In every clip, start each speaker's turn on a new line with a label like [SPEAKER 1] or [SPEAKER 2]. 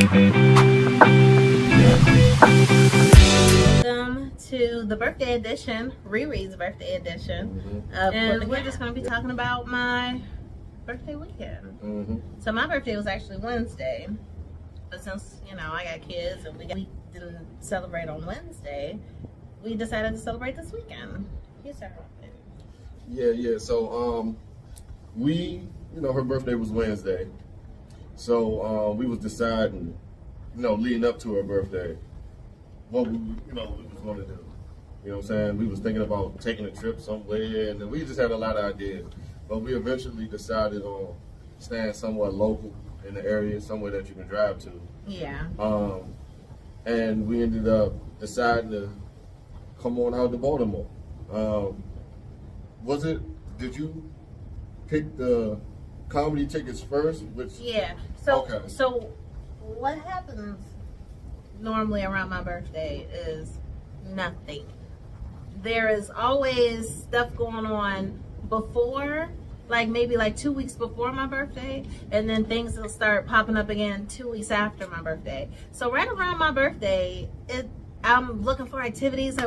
[SPEAKER 1] Welcome to the birthday edition, Riri's birthday edition. And we're just going to be talking about my birthday weekend. So my birthday was actually Wednesday. But since, I got kids and we didn't celebrate on Wednesday, we decided to celebrate this weekend. You start off.
[SPEAKER 2] Yeah. So, her birthday was Wednesday. So, we was deciding, leading up to her birthday, what we was going to do. You know what I'm saying? We was thinking about taking a trip somewhere, and we just had a lot of ideas. But we eventually decided on staying somewhere local in the area, somewhere that you can drive to.
[SPEAKER 1] Yeah.
[SPEAKER 2] And we ended up deciding to come on out to Baltimore. Did you pick the comedy tickets first?
[SPEAKER 1] Yeah. So what happens normally around my birthday is nothing. There is always stuff going on before, maybe 2 weeks before my birthday, and then things will start popping up again 2 weeks after my birthday. So right around my birthday, I'm looking for activities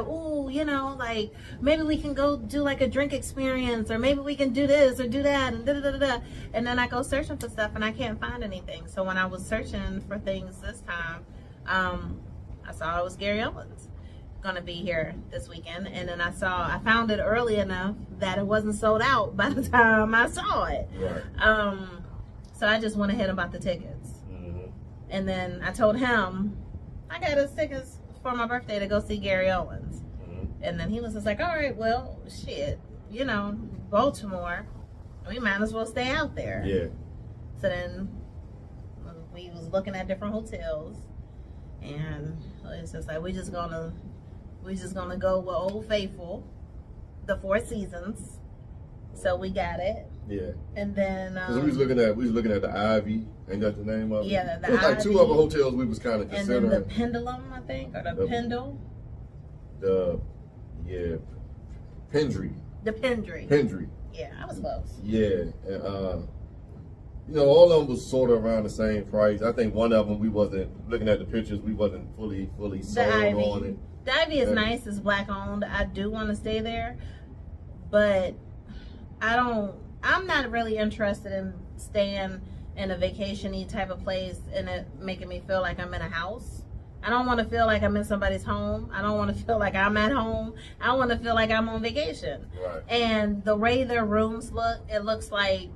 [SPEAKER 1] maybe we can go do a drink experience, or maybe we can do this or do that, and da-da-da-da-da. And then I go searching for stuff and I can't find anything. So when I was searching for things this time, I saw it was Gary Owens gonna be here this weekend, and then I found it early enough that it wasn't sold out by the time I saw it.
[SPEAKER 2] Right.
[SPEAKER 1] So I just went ahead and bought the tickets. And then I told him I got his tickets for my birthday to go see Gary Owens. And then he was just like, all right, well, shit, Baltimore, we might as well stay out there.
[SPEAKER 2] Yeah.
[SPEAKER 1] So then we was looking at different hotels, and it's just like we just gonna go with Old Faithful, the Four Seasons. So we got it.
[SPEAKER 2] Yeah.
[SPEAKER 1] And then
[SPEAKER 2] because we was looking at the Ivy. Ain't that the name of it?
[SPEAKER 1] Yeah, the
[SPEAKER 2] Ivy. Like two other hotels we was kind of considering.
[SPEAKER 1] And then the Pendulum, I think, or the Pendle.
[SPEAKER 2] Pendry.
[SPEAKER 1] The Pendry.
[SPEAKER 2] Pendry.
[SPEAKER 1] Yeah, I was close.
[SPEAKER 2] Yeah, and all of them was sort of around the same price. I think one of them, we wasn't looking at the pictures, we wasn't fully sold on it.
[SPEAKER 1] The Ivy is nice. It's black owned. I do want to stay there, but I'm not really interested in staying in a vacation-y type of place and it making me feel like I'm in a house. I don't want to feel like I'm in somebody's home. I don't want to feel like I'm at home. I want to feel like I'm on vacation.
[SPEAKER 2] Right.
[SPEAKER 1] And the way their rooms look, it looks like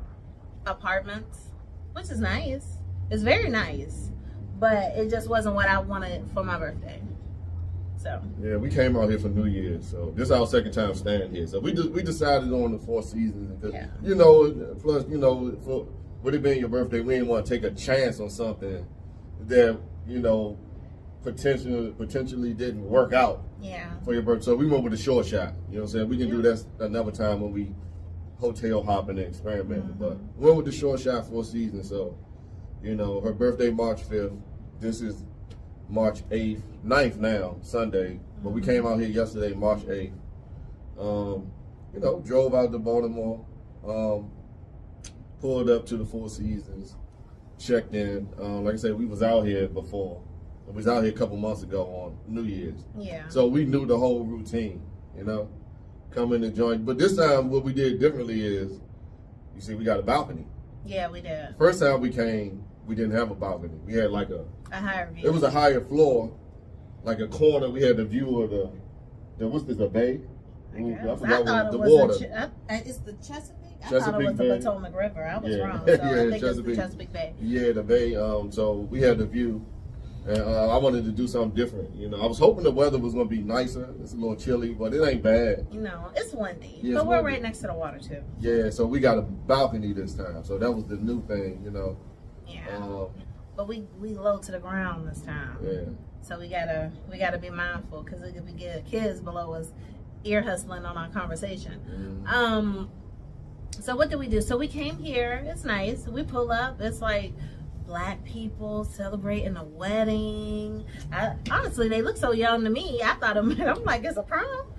[SPEAKER 1] apartments, which is nice. It's very nice, but it just wasn't what I wanted for my birthday. So
[SPEAKER 2] yeah, we came out here for New Year's, so this is our second time staying here. So we decided on the Four Seasons because plus with it being your birthday, we didn't want to take a chance on something that potentially didn't work out.
[SPEAKER 1] Yeah. For
[SPEAKER 2] your birthday, so we went with a short shot. You know what I'm saying? We can do that another time when we hotel hopping and experimenting. But we went with the short shot Four Seasons. So her birthday March 5th. This is March 8th, 9th now, Sunday. But we came out here yesterday, March 8th. Drove out to Baltimore, pulled up to the Four Seasons, checked in. Like I said, we was out here before. We was out here a couple months ago on New Year's.
[SPEAKER 1] Yeah.
[SPEAKER 2] So we knew the whole routine, come in the joint. But this time what we did differently is, you see, we got a balcony.
[SPEAKER 1] Yeah, we did.
[SPEAKER 2] First time we came, we didn't have a balcony. We had a
[SPEAKER 1] higher view.
[SPEAKER 2] It was a higher floor, like a corner. We had the view of the what's this, a bay?
[SPEAKER 1] I
[SPEAKER 2] forgot
[SPEAKER 1] the
[SPEAKER 2] water.
[SPEAKER 1] It's the Chesapeake? I
[SPEAKER 2] Chesapeake
[SPEAKER 1] thought it was
[SPEAKER 2] Bay.
[SPEAKER 1] the Potomac River. I was wrong. So
[SPEAKER 2] Yeah,
[SPEAKER 1] I think
[SPEAKER 2] Chesapeake.
[SPEAKER 1] it's the Chesapeake Bay.
[SPEAKER 2] Yeah, the bay. So we had the view. And I wanted to do something different. I was hoping the weather was going to be nicer. It's a little chilly, but it ain't bad.
[SPEAKER 1] It's windy.
[SPEAKER 2] Yeah,
[SPEAKER 1] but we're right next to the water, too.
[SPEAKER 2] Yeah, so we got a balcony this time. So that was the new thing,
[SPEAKER 1] Yeah. But we low to the ground this time.
[SPEAKER 2] Yeah.
[SPEAKER 1] So we gotta be mindful, because if we get kids below us ear hustling on our conversation. So what did we do? So we came here. It's nice. We pull up. It's like Black people celebrating a wedding. Honestly, they look so young to me. I thought I'm like, it's a prom.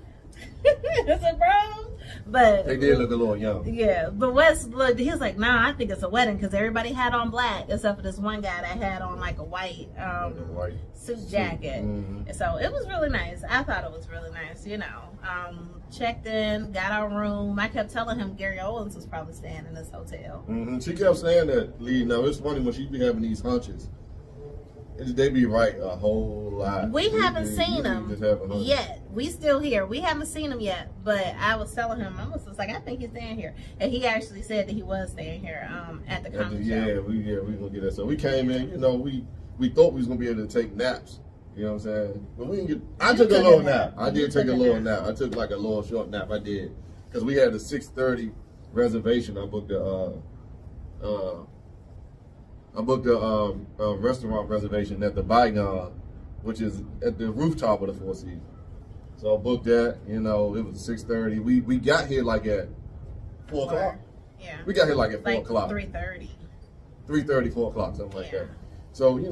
[SPEAKER 1] It's a prom. But
[SPEAKER 2] they did look a little young.
[SPEAKER 1] Yeah, but Wes looked. He was like, "Nah, I think it's a wedding because everybody had on black except for this one guy that had on like a white suit jacket."
[SPEAKER 2] Mm-hmm.
[SPEAKER 1] So it was really nice. I thought it was really nice. Checked in, got our room. I kept telling him Gary Owens was probably staying in this hotel.
[SPEAKER 2] Mm-hmm. She kept saying that, Lee. Now it's funny when she be having these hunches. They be right a whole lot.
[SPEAKER 1] We haven't seen him yet. We still here. We haven't seen him yet. But I was telling him, I was like, I think he's staying here. And he actually said that he was staying here at the comedy show.
[SPEAKER 2] We gonna get that. So we came in. We thought we was gonna be able to take naps. You know what I'm saying? But we didn't get. I took a little nap. I did take a little nap. I took like a little short nap. I did because we had a 6:30 reservation. I booked a restaurant reservation at the Bygone, which is at the rooftop of the Four Seasons. So I booked that. It was 6:30. We got here like at 4 o'clock.
[SPEAKER 1] Yeah.
[SPEAKER 2] We got here like at 4 o'clock.
[SPEAKER 1] 3:30.
[SPEAKER 2] 3:30, 4 o'clock, something like that. So we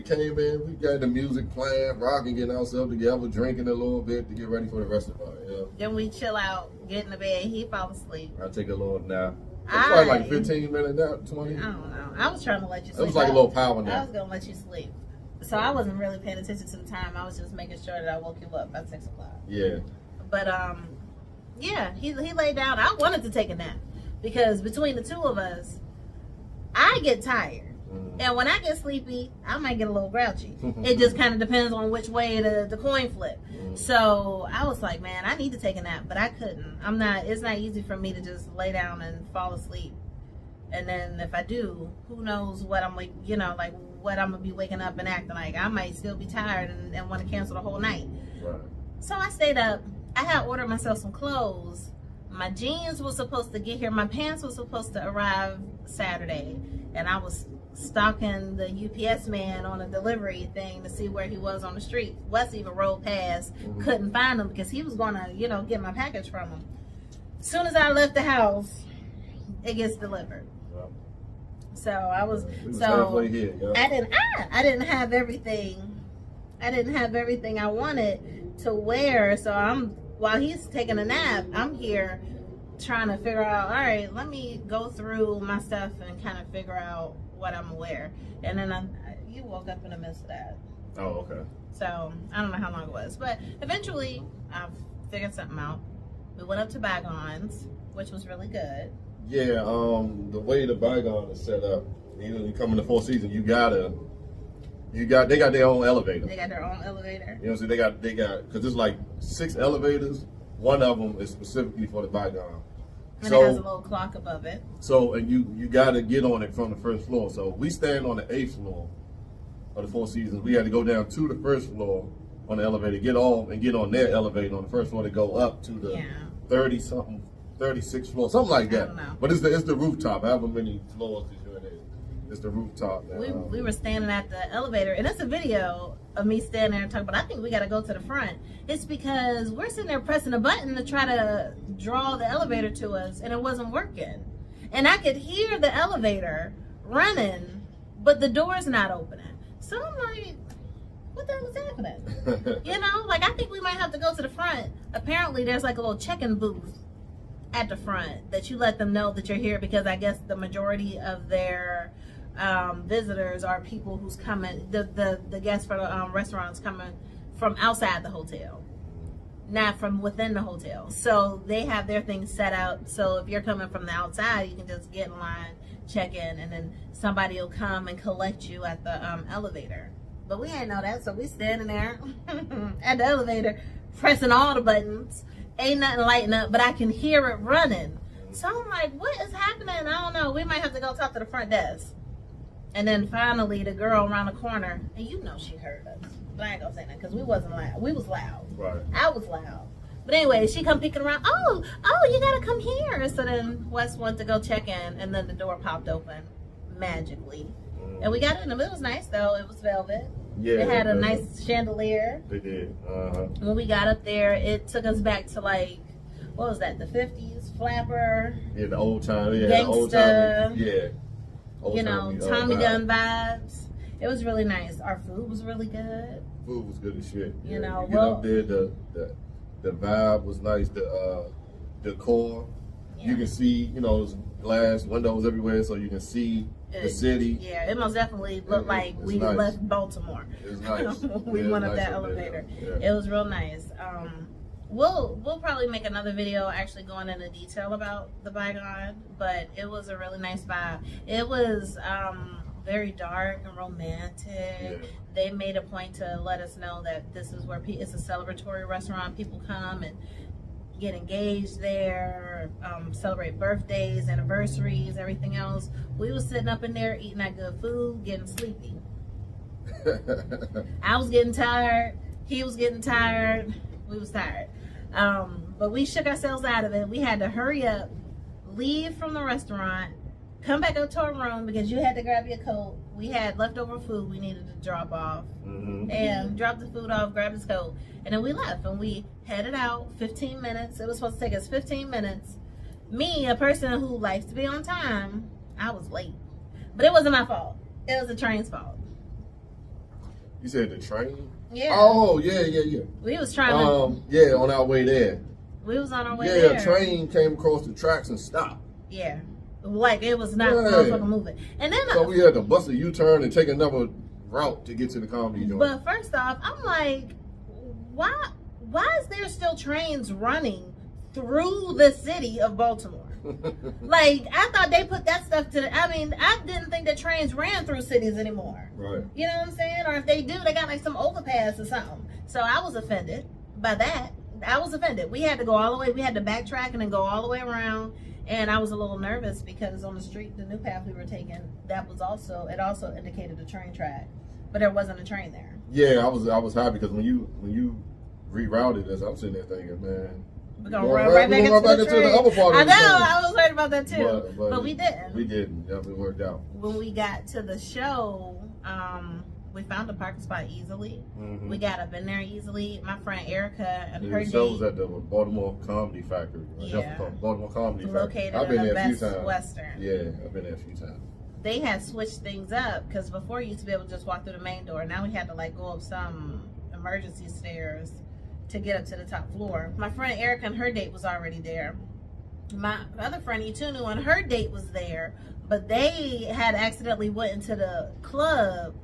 [SPEAKER 2] came in. We got the music playing, rocking, getting ourselves together, drinking a little bit to get ready for the rest of the night.
[SPEAKER 1] Then we chill out, get in the bed. He fall asleep.
[SPEAKER 2] I take a little nap. It's probably like 15-minute nap, 20.
[SPEAKER 1] I don't know. I was trying to let you sleep.
[SPEAKER 2] It was like a little power nap.
[SPEAKER 1] I was gonna let you sleep. So I wasn't really paying attention to the time. I was just making sure that I woke you up by 6 o'clock.
[SPEAKER 2] Yeah.
[SPEAKER 1] But he laid down. I wanted to take a nap because between the two of us, I get tired. And when I get sleepy, I might get a little grouchy. It just kind of depends on which way the coin flip. So I was like, man, I need to take a nap, but I couldn't. It's not easy for me to just lay down and fall asleep. And then if I do, who knows what I'm like, what I'm going to be waking up and acting like. I might still be tired and want to cancel the whole night.
[SPEAKER 2] Right.
[SPEAKER 1] So I stayed up. I had ordered myself some clothes. My jeans was supposed to get here. My pants was supposed to arrive Saturday. And I was stalking the UPS man on a delivery thing to see where he was on the street. Wes even rolled past, couldn't find him because he was going to, get my package from him. As soon as I left the house, it gets delivered. Yep. So I was
[SPEAKER 2] halfway here, yep.
[SPEAKER 1] I didn't have everything. I didn't have everything I wanted to wear. So while he's taking a nap, I'm here trying to figure out, all right, let me go through my stuff and kind of figure out what I'm gonna wear. And then you woke up in the midst of that.
[SPEAKER 2] Oh, okay.
[SPEAKER 1] So I don't know how long it was, but eventually I figured something out. We went up to Bygones, which was really good.
[SPEAKER 2] Yeah, the way the Bygone is set up, you come in the Four Seasons, they got their own elevator.
[SPEAKER 1] They got their own elevator.
[SPEAKER 2] So they got because there's like 6 elevators. One of them is specifically for the Bygone.
[SPEAKER 1] And it has a little clock above it.
[SPEAKER 2] So, and you got to get on it from the first floor. So we stand on the 8th floor of the Four Seasons. We had to go down to the first floor on the elevator, get off and get on their elevator on the first floor to go up to the 30-something, 36th floor, something like that.
[SPEAKER 1] I don't know.
[SPEAKER 2] But it's the rooftop. However many floors is you're in it. It's the rooftop.
[SPEAKER 1] We were standing at the elevator, and it's a video of me standing there and talking about, I think we got to go to the front. It's because we're sitting there pressing a button to try to draw the elevator to us, and it wasn't working. And I could hear the elevator running, but the door's not opening. So I'm like, what the hell is happening? I think we might have to go to the front. Apparently, there's like a little check-in booth at the front that you let them know that you're here, because I guess the majority of their visitors are people who's coming, the guests for the restaurants coming from outside the hotel, not from within the hotel. So they have their things set out. So if you're coming from the outside, you can just get in line, check in, and then somebody will come and collect you at the elevator. But we ain't know that, so we standing there at the elevator, pressing all the buttons. Ain't nothing lighting up, but I can hear it running. So I'm like, what is happening? I don't know. We might have to go talk to the front desk. And then finally, the girl around the corner, and she heard us. But I ain't gonna say that because we wasn't loud. We was loud.
[SPEAKER 2] Right.
[SPEAKER 1] I was loud. But anyway, she come peeking around. Oh, you gotta come here. So then Wes went to go check in, and then the door popped open magically. And we got in. It was nice though. It was velvet.
[SPEAKER 2] Yeah.
[SPEAKER 1] It had a nice chandelier.
[SPEAKER 2] They did.
[SPEAKER 1] When we got up there, it took us back to what was that? The 50s flapper.
[SPEAKER 2] Yeah, the old time. Yeah,
[SPEAKER 1] gangsta,
[SPEAKER 2] the old time. Yeah.
[SPEAKER 1] Tommy gun vibes. It was really nice. Our food was really good.
[SPEAKER 2] Food was good as shit.
[SPEAKER 1] You
[SPEAKER 2] get up there, the vibe was nice. decor.
[SPEAKER 1] Yeah.
[SPEAKER 2] You can see, there's glass windows everywhere, so you can see the city.
[SPEAKER 1] Yeah, it most definitely looked like we
[SPEAKER 2] nice.
[SPEAKER 1] left Baltimore.
[SPEAKER 2] It's nice.
[SPEAKER 1] We went up that elevator.
[SPEAKER 2] Yeah.
[SPEAKER 1] It was real nice. We'll probably make another video actually going into detail about the Bygone, but it was a really nice vibe. It was very dark and romantic.
[SPEAKER 2] Yeah.
[SPEAKER 1] They made a point to let us know that this is where it's a celebratory restaurant. People come and get engaged there, celebrate birthdays, anniversaries, everything else. We was sitting up in there eating that good food, getting sleepy. I was getting tired. He was getting tired. We was tired. But we shook ourselves out of it. We had to hurry up, leave from the restaurant, come back up to our room because you had to grab your coat. We had leftover food we needed to drop off.
[SPEAKER 2] Mm-hmm.
[SPEAKER 1] And dropped the food off, grabbed his coat, and then we left. And we headed out 15 minutes. It was supposed to take us 15 minutes. Me, a person who likes to be on time, I was late. But it wasn't my fault. It was the train's fault.
[SPEAKER 2] You said the train?
[SPEAKER 1] Yeah.
[SPEAKER 2] Oh, yeah.
[SPEAKER 1] We was trying to...
[SPEAKER 2] Yeah, on our way there.
[SPEAKER 1] We was on our way there.
[SPEAKER 2] Yeah, a train came across the tracks and stopped.
[SPEAKER 1] Yeah. Like, it was not motherfucking moving. And then...
[SPEAKER 2] So we had to bust a U-turn and take another route to get to the comedy joint.
[SPEAKER 1] But first off, I'm like, why is there still trains running through the city of Baltimore? Like, I thought they put that stuff to I didn't think that trains ran through cities anymore.
[SPEAKER 2] Right.
[SPEAKER 1] You know what I'm saying? Or if they do, they got like some overpass or something. So I was offended by that. I was offended. We had to go all the way. We had to backtrack and then go all the way around. And I was a little nervous because on the street, the new path we were taking, it also indicated a train track, but there wasn't a train there.
[SPEAKER 2] Yeah, I was happy because when you rerouted us, I'm sitting there thinking, man,
[SPEAKER 1] we're gonna run right back into the
[SPEAKER 2] other part of
[SPEAKER 1] I
[SPEAKER 2] the
[SPEAKER 1] know,
[SPEAKER 2] train.
[SPEAKER 1] I was worried about that too, but we didn't.
[SPEAKER 2] We didn't. Definitely worked out.
[SPEAKER 1] When we got to the show, we found a parking spot easily.
[SPEAKER 2] Mm-hmm.
[SPEAKER 1] We got up in there easily. My friend Erica and her
[SPEAKER 2] the show was at the Baltimore Comedy Factory.
[SPEAKER 1] Yeah.
[SPEAKER 2] Baltimore Comedy Factory.
[SPEAKER 1] Located
[SPEAKER 2] I've been
[SPEAKER 1] in the
[SPEAKER 2] there a few
[SPEAKER 1] Best
[SPEAKER 2] times.
[SPEAKER 1] Western.
[SPEAKER 2] Yeah, I've been there a few times.
[SPEAKER 1] They had switched things up because before you used to be able to just walk through the main door. Now we had to like go up some emergency stairs to get up to the top floor. My friend Erica and her date was already there. My other friend Itunu and her date was there, but they had accidentally went into the club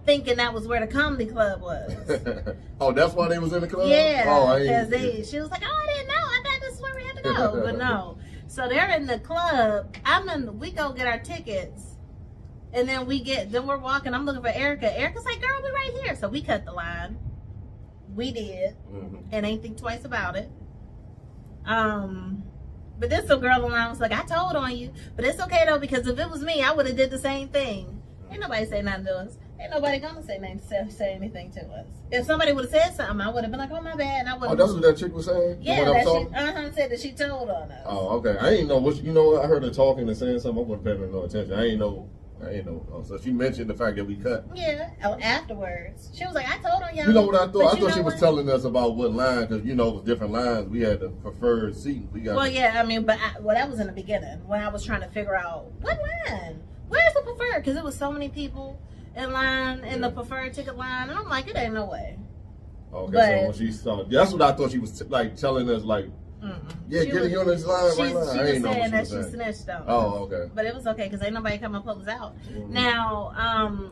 [SPEAKER 1] thinking that was where the comedy club was.
[SPEAKER 2] Oh, that's why they was in the club?
[SPEAKER 1] Yeah,
[SPEAKER 2] oh,
[SPEAKER 1] because she was like, oh, I didn't know. I thought this is where we had to go. But no. So they're in the club. We go get our tickets. And then we're walking. I'm looking for Erica. Erica's like, girl, we right here. So we cut the line. We did.
[SPEAKER 2] Mm-hmm.
[SPEAKER 1] And ain't think twice about it. But then some girl in the line was like, I told on you. But it's okay though, because if it was me, I would have did the same thing. Ain't nobody say nothing to us. Ain't nobody gonna say anything to us. If somebody would have said something, I would have been like, oh my bad. And I would.
[SPEAKER 2] Oh, that's what that chick was saying?
[SPEAKER 1] Yeah, that she said that she told on us.
[SPEAKER 2] Oh, okay. I ain't know what I heard her talking and saying something. I wasn't paying no attention. I ain't know. Oh, so she mentioned the fact that we cut.
[SPEAKER 1] Yeah. Oh, afterwards, she was like, "I told on y'all."
[SPEAKER 2] You know what I thought? I thought she was
[SPEAKER 1] what?
[SPEAKER 2] telling us about what line, because it was different lines. We had the preferred seat.
[SPEAKER 1] Well, yeah. I mean, but that was in the beginning when I was trying to figure out what line. Where's the preferred? Because it was so many people in line in the preferred ticket line, and I'm like, it ain't no way.
[SPEAKER 2] Okay,
[SPEAKER 1] but,
[SPEAKER 2] so when she saw, that's what I thought she was like telling us, like, yeah, get you on this line right now.
[SPEAKER 1] She was saying that she snitched on us.
[SPEAKER 2] Oh, okay.
[SPEAKER 1] But it was okay because ain't nobody come and pull us out.
[SPEAKER 2] Mm-hmm.
[SPEAKER 1] Now,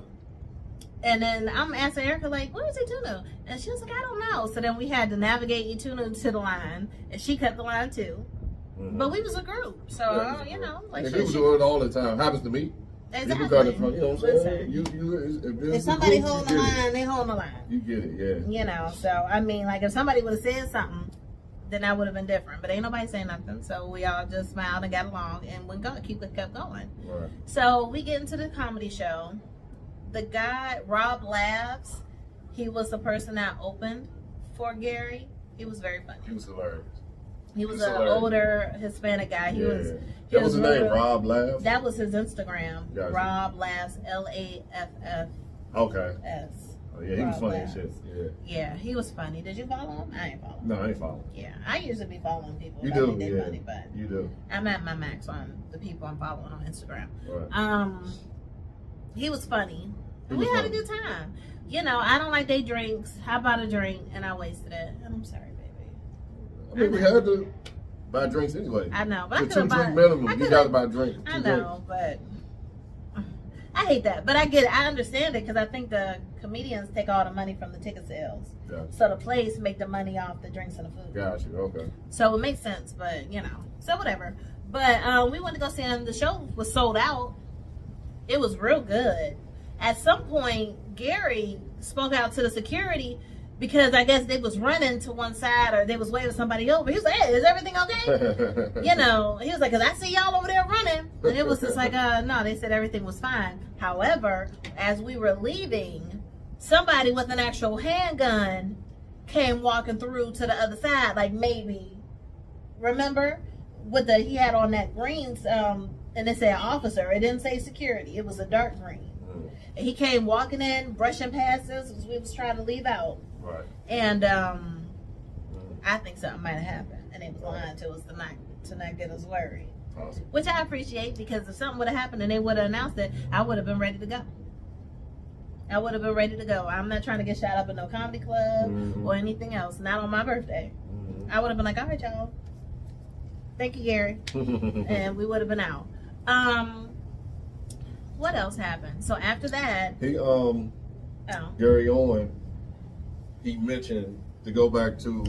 [SPEAKER 1] and then I'm asking Erica, like, where's Itunu? And she was like, I don't know. So then we had to navigate Itunu to the line, and she cut the line too.
[SPEAKER 2] Mm-hmm.
[SPEAKER 1] But we was a group, so like
[SPEAKER 2] people do it all the time. Happens to me.
[SPEAKER 1] Exactly.
[SPEAKER 2] People cut it from, you know what I'm saying?
[SPEAKER 1] If somebody holding the line, they holding the line.
[SPEAKER 2] You get it, yeah.
[SPEAKER 1] So I mean, like if somebody would have said something, then that would have been different. But ain't nobody saying nothing, so we all just smiled and got along and kept going.
[SPEAKER 2] Right.
[SPEAKER 1] So we get into the comedy show. The guy Rob Laughs, he was the person that opened for Gary. He was very funny.
[SPEAKER 2] He was hilarious.
[SPEAKER 1] He was an older Hispanic guy. He was.
[SPEAKER 2] That was his name, Rob Laughs?
[SPEAKER 1] That was his Instagram.
[SPEAKER 2] Gotcha.
[SPEAKER 1] Rob Laughs, Laffs.
[SPEAKER 2] Okay. Oh, yeah, he was funny as shit.
[SPEAKER 1] Yeah, he was funny. Did you follow him? I ain't follow him.
[SPEAKER 2] No, I ain't following.
[SPEAKER 1] Yeah, I usually be following people.
[SPEAKER 2] You do,
[SPEAKER 1] yeah. Funny, but
[SPEAKER 2] you do.
[SPEAKER 1] I'm at my max on the people I'm following on Instagram.
[SPEAKER 2] Right.
[SPEAKER 1] He was funny. We had a good time. I don't like day drinks. I bought a drink and I wasted it. And I'm sorry, baby.
[SPEAKER 2] I mean, we had to. buy drinks anyway.
[SPEAKER 1] I know, but
[SPEAKER 2] the 2 drink minimum. You gotta buy drinks.
[SPEAKER 1] I know, but I hate that. But I get it. I understand it because I think the comedians take all the money from the ticket sales.
[SPEAKER 2] Gotcha.
[SPEAKER 1] So the place make the money off the drinks and the food.
[SPEAKER 2] Gotcha. Okay.
[SPEAKER 1] So it makes sense, but so whatever. But we went to go see him. The show was sold out. It was real good. At some point, Gary spoke out to the security because I guess they was running to one side or they was waving somebody over. He was like, "Hey, is everything okay?" He was like, "Cause I see y'all over there running," and it was just like, no, they said everything was fine. However, as we were leaving, somebody with an actual handgun came walking through to the other side, like maybe, remember, he had on that green, and it said officer. It didn't say security. It was a dark green. And he came walking in, brushing past us as we was trying to leave out.
[SPEAKER 2] Right.
[SPEAKER 1] And I think something might have happened, and they was lying to us to not get us worried.
[SPEAKER 2] Awesome.
[SPEAKER 1] Which I appreciate, because if something would have happened and they would have announced it, I would have been ready to go. I'm not trying to get shot up in no comedy club or anything else. Not on my birthday. I would have been like, all right, y'all. Thank you, Gary. And we would have been out. What else happened? So after that,
[SPEAKER 2] Gary Owen, he mentioned to go back to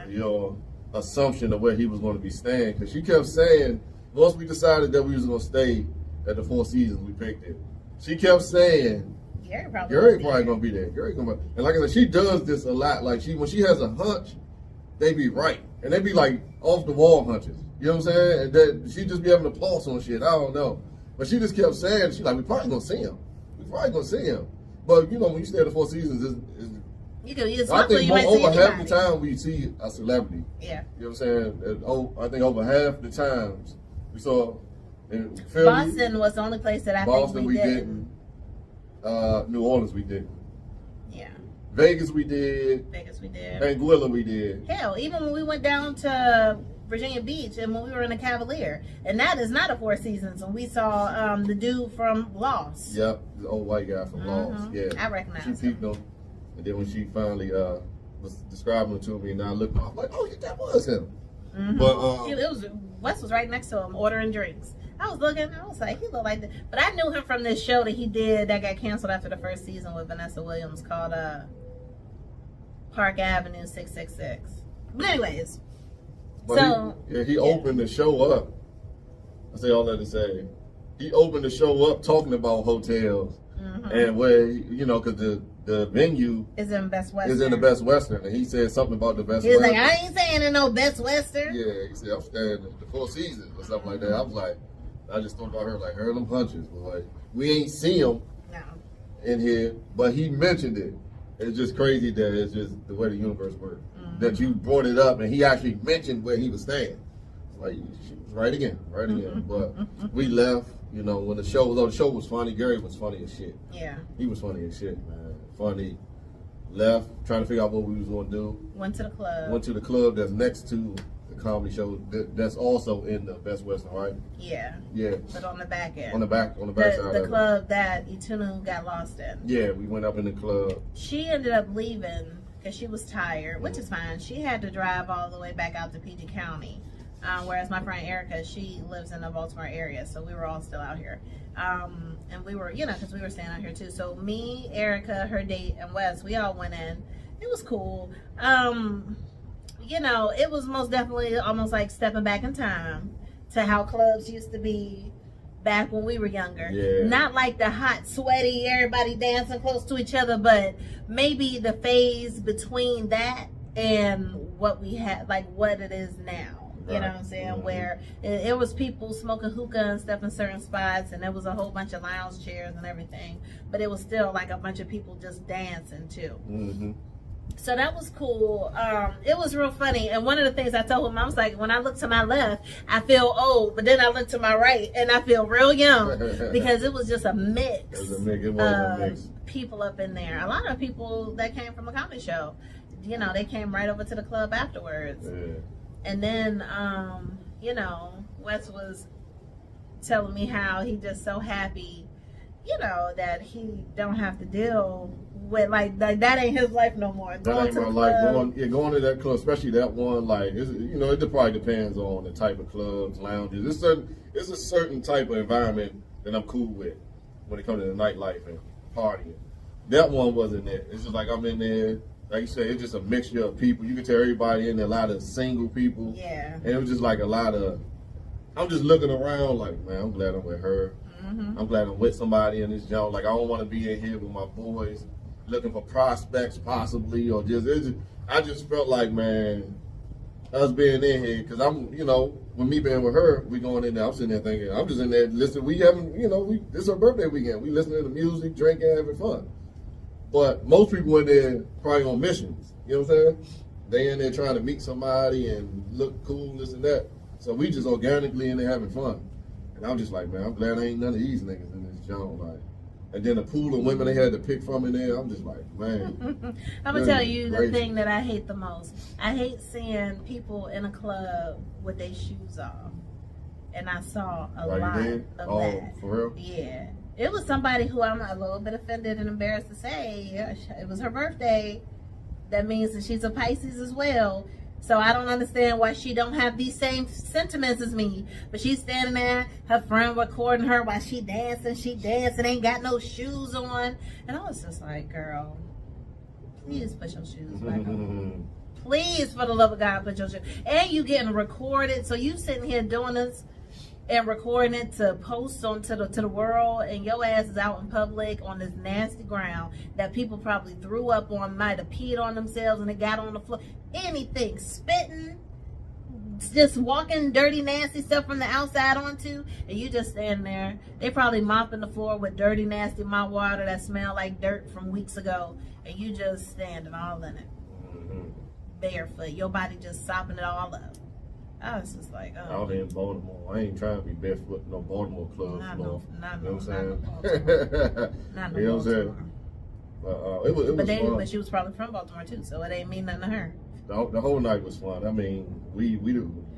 [SPEAKER 2] your assumption of where he was going to be staying, because she kept saying once we decided that we was going to stay at the Four Seasons, we picked it. She kept saying Gary probably going to be there. And like I said, she does this a lot. Like when she has a hunch, they be right, and they be like off the wall hunches. You know what I'm saying? And that she just be having a pulse on shit. I don't know, but she just kept saying, she's like, we probably gonna see him. But when you stay at the Four Seasons, I think over half the time we see a celebrity.
[SPEAKER 1] Yeah.
[SPEAKER 2] You know what I'm saying? I think over half the times we saw in Philly.
[SPEAKER 1] Boston was the only place that I think we didn't.
[SPEAKER 2] New Orleans we didn't.
[SPEAKER 1] Yeah.
[SPEAKER 2] Vegas we did. Anguilla we did.
[SPEAKER 1] Hell, even when we went down to Virginia Beach and when we were in a Cavalier, and that is not a Four Seasons, and we saw the dude from Lost.
[SPEAKER 2] Yep, the old white guy from Lost. Yeah,
[SPEAKER 1] I recognize him.
[SPEAKER 2] She peeped him, and then when she finally was describing him to me, and I looked, I was like, oh yeah, that was him. But
[SPEAKER 1] Wes was right next to him ordering drinks. I was looking, I was like, he looked like that. But I knew him from this show that he did that got canceled after the first season with Vanessa Williams called Park Avenue 666. But anyways,
[SPEAKER 2] he opened the show up. I say all that to say, he opened the show up talking about hotels and where because the venue
[SPEAKER 1] is in Best Western.
[SPEAKER 2] the Best Western, and he said something about the Best.
[SPEAKER 1] He was
[SPEAKER 2] Western.
[SPEAKER 1] like, I ain't saying in no Best Western.
[SPEAKER 2] Yeah, he said I'm staying at the Four Seasons or something like that. I was like, I just thought about her like her them punches, but like we ain't see him in here, but he mentioned it. It's just crazy that it's just the way the universe works. That you brought it up and he actually mentioned where he was staying. Like, she was right again. But we left, when the show was on. The show was funny. Gary was funny as shit.
[SPEAKER 1] Yeah.
[SPEAKER 2] He was funny as shit, man. Funny. Left, trying to figure out what we was going to do.
[SPEAKER 1] Went to the club
[SPEAKER 2] that's next to the comedy show. That's also in the Best Western, right?
[SPEAKER 1] Yeah.
[SPEAKER 2] Yeah.
[SPEAKER 1] But on the back end.
[SPEAKER 2] On the back side.
[SPEAKER 1] The club that Itunu got lost in.
[SPEAKER 2] Yeah, we went up in the club.
[SPEAKER 1] She ended up leaving because she was tired, which is fine. She had to drive all the way back out to PG County, whereas my friend Erica, she lives in the Baltimore area, so we were all still out here. And we were, because we were staying out here too. So me, Erica, her date, and Wes, we all went in. It was cool. It was most definitely almost like stepping back in time to how clubs used to be back when we were younger.
[SPEAKER 2] Yeah.
[SPEAKER 1] Not like the hot, sweaty, everybody dancing close to each other, but maybe the phase between that and what we had, like what it is now. You know what I'm saying? Where it was people smoking hookah and stuff in certain spots, and there was a whole bunch of lounge chairs and everything, but it was still like a bunch of people just dancing too. So that was cool. It was real funny. And one of the things I told him, I was like, when I look to my left, I feel old, but then I look to my right and I feel real young because it was just a mix.
[SPEAKER 2] It was a mix.
[SPEAKER 1] People up in there. A lot of people that came from a comedy show, they came right over to the club afterwards.
[SPEAKER 2] Yeah.
[SPEAKER 1] And then, Wes was telling me how he just so happy, that he don't have to deal with like that ain't his life no more.
[SPEAKER 2] That ain't my life. Going to that club, especially that one, like it probably depends on the type of clubs, lounges. It's a certain type of environment that I'm cool with when it comes to the nightlife and partying. That one wasn't it. It's just like I'm in there, like you said, it's just a mixture of people. You can tell everybody in there, a lot of single people.
[SPEAKER 1] Yeah.
[SPEAKER 2] And it was just like a lot of, I'm just looking around like, man, I'm glad I'm with her. Mm-hmm. I'm glad I'm with somebody in this joint. Like, I don't want to be in here with my boys looking for prospects possibly, or I just felt like, man, us being in here, because I'm, with me being with her, we going in there, I'm sitting there thinking, I'm just in there listening. We having, this is our birthday weekend. We listening to music, drinking, having fun. But most people in there probably on missions. You know what I'm saying? They in there trying to meet somebody and look cool, this and that. So we just organically in there having fun. And I'm just like, man, I'm glad I ain't none of these niggas in this joint. Like, and then the pool of women they had to pick from in there, I'm just like, man.
[SPEAKER 1] I'm going to tell you the thing that I hate the most. I hate seeing people in a club with their shoes off. And I saw a lot of that.
[SPEAKER 2] For real?
[SPEAKER 1] Yeah. It was somebody who I'm a little bit offended and embarrassed to say. It was her birthday. That means that she's a Pisces as well. So I don't understand why she don't have these same sentiments as me. But she's standing there, her friend recording her while she dancing, ain't got no shoes on. And I was just like, girl, please put your shoes back on. Please, for the love of God, put your shoes. And you getting recorded. So you sitting here doing this and recording it to post onto the world, and your ass is out in public on this nasty ground that people probably threw up on, might have peed on themselves and they got on the floor. Anything, spitting, just walking dirty, nasty stuff from the outside onto, and you just stand there. They probably mopping the floor with dirty, nasty mop water that smell like dirt from weeks ago, and you just standing all in it, barefoot, your body just sopping it all up. I was just like, oh.
[SPEAKER 2] Out here in Baltimore, I ain't trying to be barefoot in no Baltimore clubs.
[SPEAKER 1] Not
[SPEAKER 2] you know what I'm saying?
[SPEAKER 1] Not no
[SPEAKER 2] you know what I'm saying? It was fun.
[SPEAKER 1] But she was probably from Baltimore too, so it ain't mean nothing to her.
[SPEAKER 2] The whole night was fun. I mean, we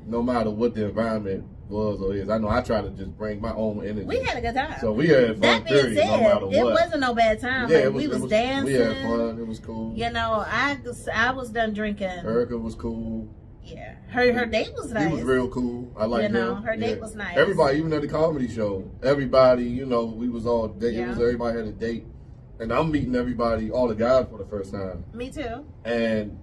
[SPEAKER 2] no matter what the environment was or is, I know I try to just bring my own energy.
[SPEAKER 1] We had a good time.
[SPEAKER 2] So we had fun.
[SPEAKER 1] That being said,
[SPEAKER 2] no matter what.
[SPEAKER 1] It wasn't no bad time.
[SPEAKER 2] Yeah,
[SPEAKER 1] like, we was dancing.
[SPEAKER 2] We had fun. It was cool.
[SPEAKER 1] I was done drinking.
[SPEAKER 2] Erica was cool.
[SPEAKER 1] Yeah, her date was nice.
[SPEAKER 2] He was real cool. I like him.
[SPEAKER 1] Her date was nice.
[SPEAKER 2] Everybody, even at the comedy show, everybody, we was all everybody had a date, and I'm meeting everybody, all the guys for the first time.
[SPEAKER 1] Me too.
[SPEAKER 2] And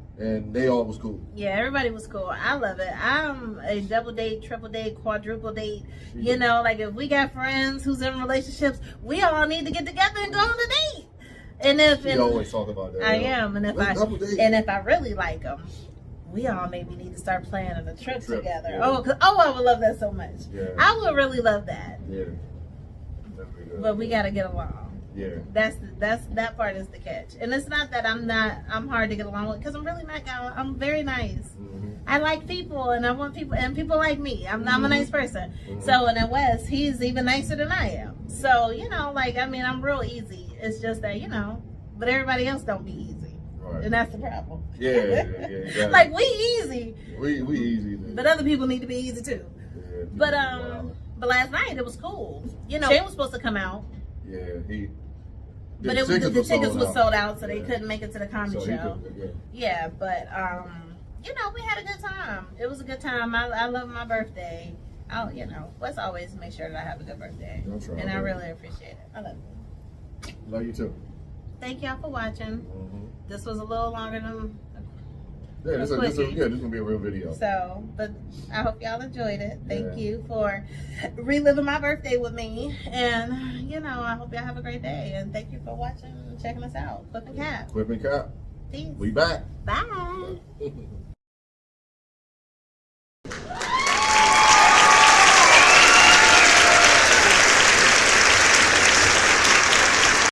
[SPEAKER 2] they all was cool.
[SPEAKER 1] Yeah, everybody was cool. I love it. I'm a double date, triple date, quadruple date. Like if we got friends who's in relationships, we all need to get together and go on a date. And
[SPEAKER 2] you always talk about that.
[SPEAKER 1] I am, and if I really like them, we all maybe need to start planning a trip together. Yeah. I would love that so much. Yeah. I would really love that. Yeah. But we gotta get along.
[SPEAKER 2] Yeah.
[SPEAKER 1] That part is the catch. And it's not that I'm hard to get along with, because I'm really not. I'm very nice. Mm-hmm. I like people, and I want people, and people like me. I'm a nice person. Mm-hmm. So, and then Wes, he's even nicer than I am. So, I'm real easy. It's just that, but everybody else don't be easy. Right. And that's the problem.
[SPEAKER 2] Yeah, exactly.
[SPEAKER 1] Like, we easy.
[SPEAKER 2] We easy. Then.
[SPEAKER 1] But other people need to be easy too. Yeah, but last night it was cool. Shane was supposed to come out.
[SPEAKER 2] Yeah,
[SPEAKER 1] the tickets were sold out, so they couldn't make it to the comedy show. Yeah, but we had a good time. It was a good time. I love my birthday. Let's always make sure that I have a good birthday. And I really appreciate it. I love you.
[SPEAKER 2] Love you too.
[SPEAKER 1] Thank y'all for watching. Mm-hmm. This was a little longer than.
[SPEAKER 2] This is gonna be a real video.
[SPEAKER 1] So, but I hope y'all enjoyed it. Thank you for reliving my birthday with me, and I hope y'all have a great day. And thank you for watching and checking us out. Quip and Cap.
[SPEAKER 2] Quip and Cap.
[SPEAKER 1] Peace.
[SPEAKER 2] We back.
[SPEAKER 1] Bye.